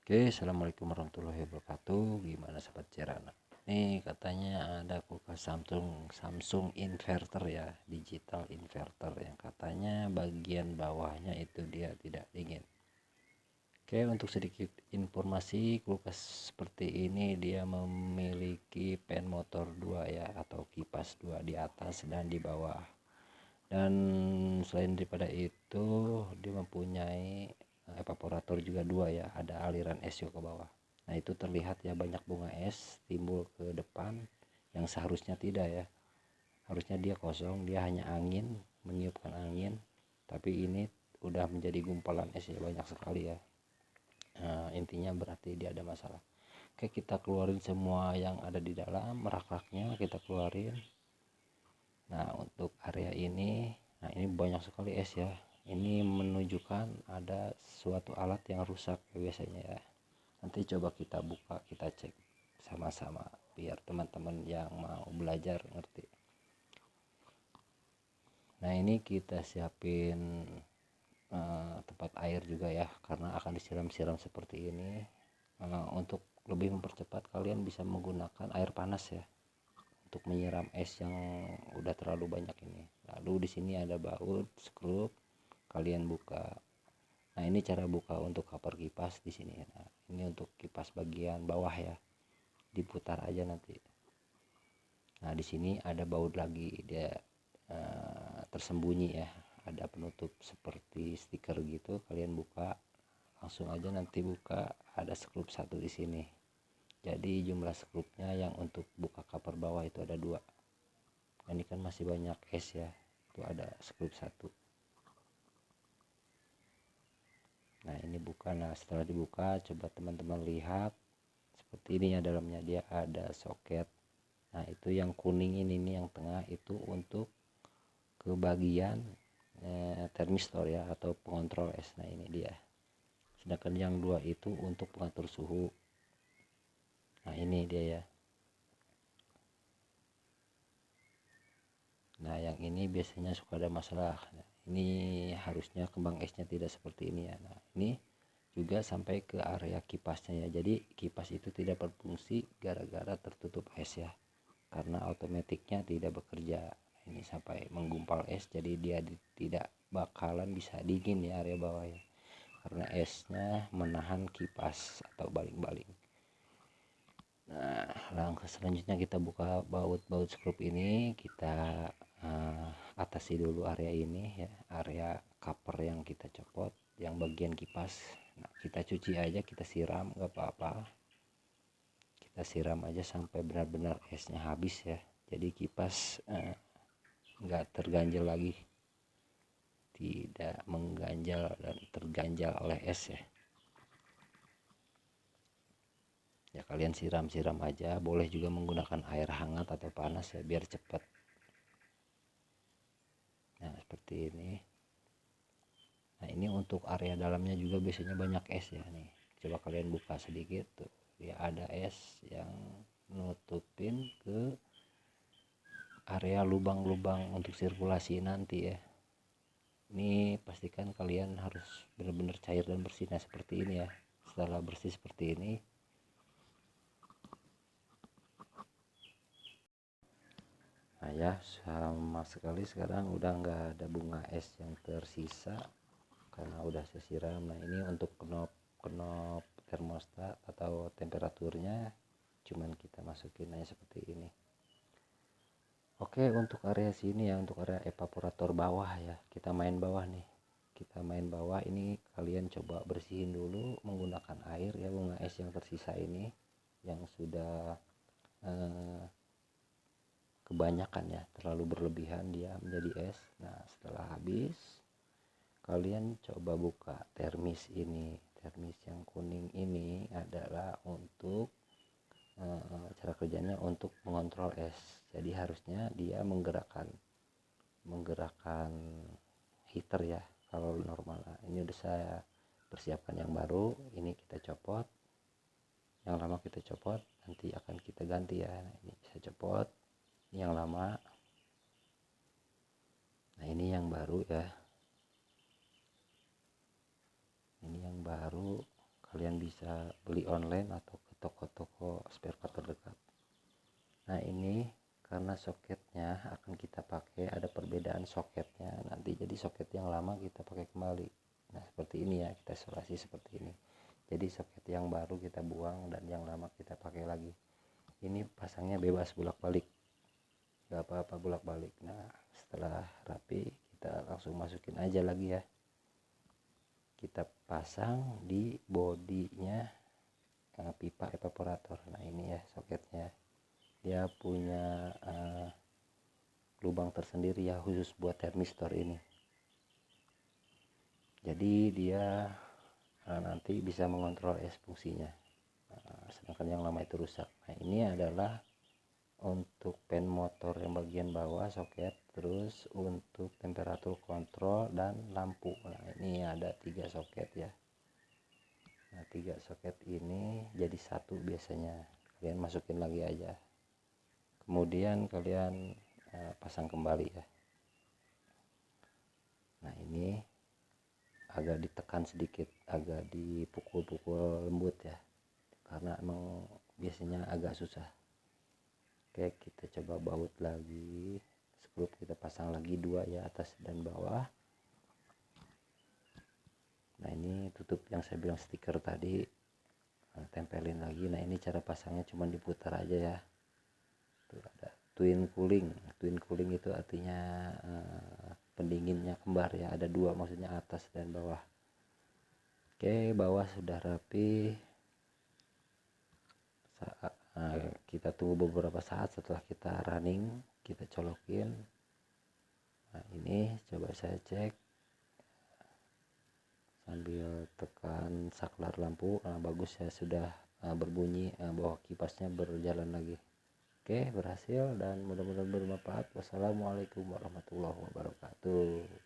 Oke, assalamualaikum warahmatullahi wabarakatuh. Gimana sahabat Cerana? Nih katanya ada kulkas Samsung inverter ya, digital inverter yang katanya bagian bawahnya itu dia tidak dingin. Oke, untuk sedikit informasi, kulkas seperti ini dia memiliki fan motor 2 ya, atau kipas 2 di atas dan di bawah. Dan selain daripada itu dia mempunyai evaporator juga 2 ya, ada aliran es juga ke bawah. Nah itu terlihat ya, banyak bunga es timbul ke depan yang seharusnya tidak ya, harusnya dia kosong, dia hanya angin, meniupkan angin, tapi ini udah menjadi gumpalan es ya, banyak sekali ya. Intinya berarti dia ada masalah. Oke, kita keluarin semua yang ada di dalam rak-raknya, kita keluarin. Nah untuk area ini, nah ini banyak sekali es ya, ini menunjukkan ada suatu alat yang rusak ya, biasanya ya. Nanti coba kita buka, kita cek sama-sama biar teman-teman yang mau belajar ngerti. Nah ini kita siapin tempat air juga ya, karena akan disiram-siram seperti ini. Untuk lebih mempercepat, kalian bisa menggunakan air panas ya untuk menyiram es yang udah terlalu banyak ini. Lalu di sini ada baut skrup, kalian buka. Nah ini cara buka untuk cover kipas di sini. Nah ini untuk kipas bagian bawah ya, diputar aja nanti. Nah di sini ada baut lagi, dia tersembunyi ya, ada penutup seperti stiker gitu, kalian buka langsung aja, nanti buka ada skrup satu di sini. Jadi jumlah skrupnya yang untuk buka cover bawah itu ada 2. Ini kan masih banyak es ya, itu ada skrup 1. Nah ini buka. Nah setelah dibuka, coba teman-teman lihat seperti ini ya, dalamnya dia ada soket. Nah itu yang kuning ini nih, yang tengah itu untuk ke bagian termistor ya, atau pengontrol es. Nah ini dia. Sedangkan yang 2 itu untuk pengatur suhu. Nah ini dia ya. Nah yang ini biasanya suka ada masalah. Nah, ini harusnya kembang esnya tidak seperti ini ya. Nah ini juga sampai ke area kipasnya ya, jadi kipas itu tidak berfungsi gara-gara tertutup es ya, karena otomatiknya tidak bekerja. Ini sampai menggumpal es, jadi dia tidak bakalan bisa dingin ya area bawah ya, karena esnya menahan kipas atau baling-baling. Nah langkah selanjutnya kita buka baut skrup ini, kita atasi dulu area ini ya, area cover yang kita copot, yang bagian kipas. Nah kita cuci aja, kita siram, nggak apa-apa, kita siram aja sampai benar-benar esnya habis ya, jadi kipas nggak terganjal lagi, tidak mengganjal dan terganjal oleh es ya. Ya kalian siram-siram aja, boleh juga menggunakan air hangat atau panas ya biar cepat. Nah seperti ini. Nah ini untuk area dalamnya juga biasanya banyak es ya nih, coba kalian buka sedikit tuh, dia ada es yang nutupin ke area lubang-lubang untuk sirkulasi nanti ya. Ini pastikan kalian harus benar-benar cair dan bersih. Nah seperti ini ya, setelah bersih seperti ini, nah ya sama sekali sekarang udah nggak ada bunga es yang tersisa karena udah saya siram. Nah ini untuk knop termostat atau temperaturnya cuman kita masukin aja seperti ini. Oke, untuk area sini ya, untuk area evaporator bawah ya, kita main bawah nih, kita main bawah ini. Kalian coba bersihin dulu menggunakan air ya, bunga es yang tersisa ini yang sudah kebanyakan ya, terlalu berlebihan dia menjadi es. Nah setelah habis, kalian coba buka termis ini. Termis yang kuning ini adalah untuk cara kerjanya untuk mengontrol es, jadi harusnya dia menggerakkan heater ya kalau normal. Nah, ini udah saya persiapkan yang baru, ini kita copot, yang lama kita copot, nanti akan kita ganti ya. Nah, ini saya copot, ini yang lama, nah ini yang baru ya, ini yang baru. Kalian bisa bisa beli online atau ke toko-toko spare part terdekat. Nah ini karena soketnya akan kita pakai, ada perbedaan soketnya nanti, jadi soket yang lama kita pakai kembali. Nah seperti ini ya, kita isolasi seperti ini. Jadi soket yang baru kita buang dan yang lama kita pakai lagi. Ini pasangnya bebas bolak-balik, gak apa-apa bolak-balik. Nah setelah rapi kita langsung masukin aja lagi ya, kita pasang di bodinya pipa evaporator. Nah ini ya soketnya, dia punya lubang tersendiri ya khusus buat termistor ini, jadi dia nanti bisa mengontrol fungsinya. Sedangkan yang lama itu rusak. Nah ini adalah untuk pen motor yang bagian bawah soket, terus untuk temperatur kontrol dan lampu. Nah ini ada 3 soket ya. Nah 3 soket ini jadi satu, biasanya kalian masukin lagi aja, kemudian kalian pasang kembali ya. Nah ini agak ditekan sedikit, agak dipukul-pukul lembut ya, karena emang biasanya agak susah. Oke, kita coba baut lagi, skrup kita pasang lagi 2 ya, atas dan bawah. Nah ini tutup yang saya bilang stiker tadi, tempelin lagi. Nah ini cara pasangnya cuma diputar aja ya. Tuh ada twin cooling. Twin cooling itu artinya pendinginnya kembar ya, ada 2 maksudnya, atas dan bawah. Oke, bawah sudah rapi. Kita tunggu beberapa saat setelah kita running, kita colokin. Nah ini coba saya cek sambil tekan saklar lampu. Nah bagus ya, sudah berbunyi bahwa kipasnya berjalan lagi. Oke, berhasil dan mudah-mudahan bermanfaat. Wassalamualaikum warahmatullahi wabarakatuh.